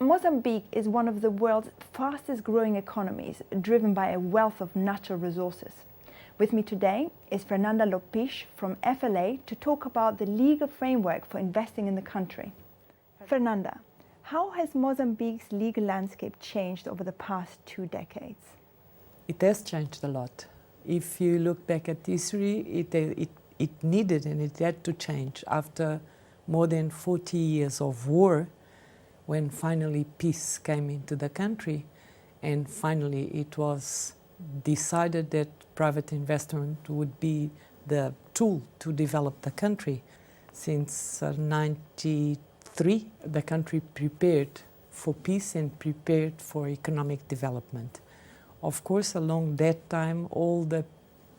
Mozambique is one of the world's fastest growing economies, driven by a wealth of natural resources. With me today is Fernanda Lopes from FLA to talk about the legal framework for investing in the country. Fernanda, how has Mozambique's legal landscape changed over the past 2 decades? It has changed a lot. If you look back at history, it needed and it had to change after more than 40 years of war, when finally peace came into the country, and finally it was decided that private investment would be the tool to develop the country. Since 1993, the country prepared for peace and prepared for economic development. Of course, along that time, all the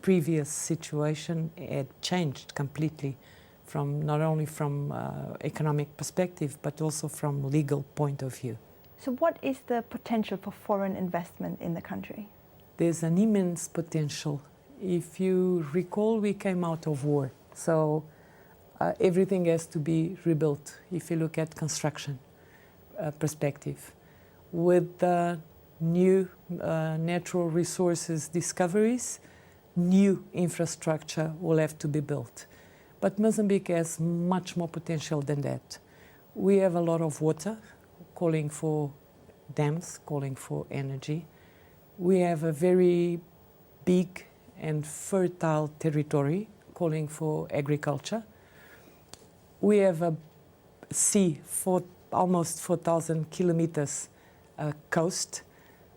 previous situation had changed completely, from not only from economic perspective, but also from legal point of view. So what is the potential for foreign investment in the country? There's an immense potential. If you recall, we came out of war, so everything has to be rebuilt. If you look at construction perspective, with new natural resources discoveries, new infrastructure will have to be built. But Mozambique has much more potential than that. We have a lot of water, calling for dams, calling for energy. We have a very big and fertile territory, calling for agriculture. We have a sea for almost 4,000 kilometers coast,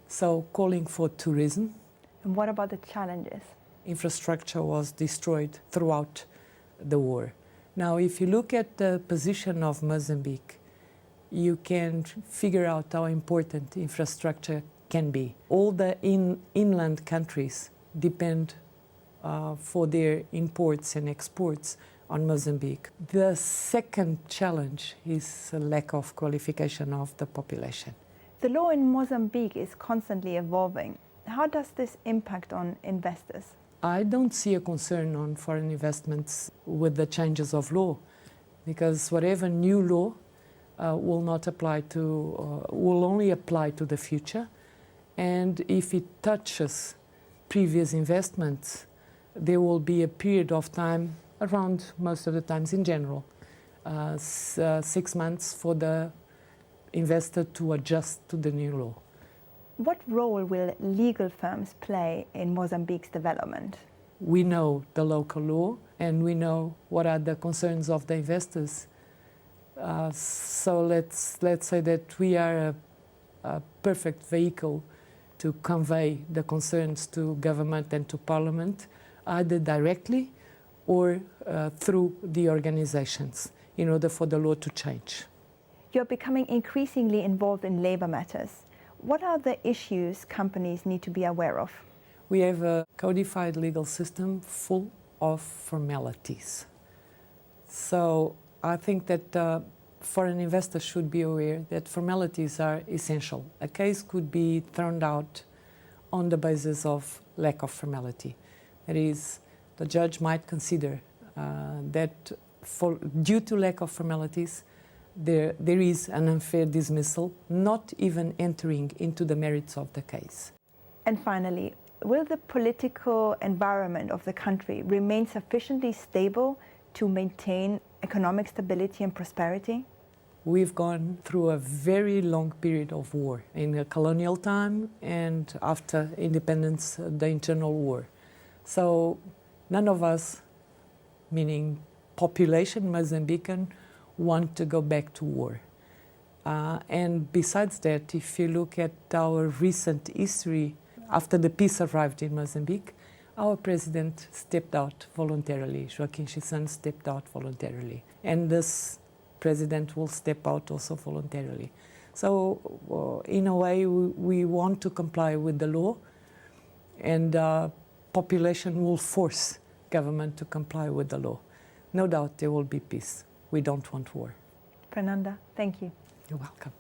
so calling for tourism. And what about the challenges? Infrastructure was destroyed throughout the war. Now, if you look at the position of Mozambique, you can figure out how important infrastructure can be. All the inland countries depend for their imports and exports on Mozambique. The second challenge is a lack of qualification of the population. The law in Mozambique is constantly evolving. How does this impact on investors? I don't see a concern on foreign investments with the changes of law, because whatever new law will only apply to the future, and if it touches previous investments, there will be a period of time, around most of the times in general, 6 months for the investor to adjust to the new law. What role will legal firms play in Mozambique's development? We know the local law and we know what are the concerns of the investors. So let's say that we are a perfect vehicle to convey the concerns to government and to parliament, either directly or through the organizations, in order for the law to change. You're becoming increasingly involved in labor matters. What are the issues companies need to be aware of? We have a codified legal system full of formalities. So I think that foreign investors should be aware that formalities are essential. A case could be thrown out on the basis of lack of formality. That is, the judge might consider that due to lack of formalities, there is an unfair dismissal, not even entering into the merits of the case. And finally, will the political environment of the country remain sufficiently stable to maintain economic stability and prosperity? We've gone through a very long period of war in the colonial time and after independence, the internal war. So none of us, meaning population Mozambican, want to go back to war. And besides that, if you look at our recent history, after the peace arrived in Mozambique, our president stepped out voluntarily. Joaquim Chissano stepped out voluntarily. And this president will step out also voluntarily. So in a way, we want to comply with the law, and population will force government to comply with the law. No doubt there will be peace. We don't want war. Fernanda, thank you. You're welcome.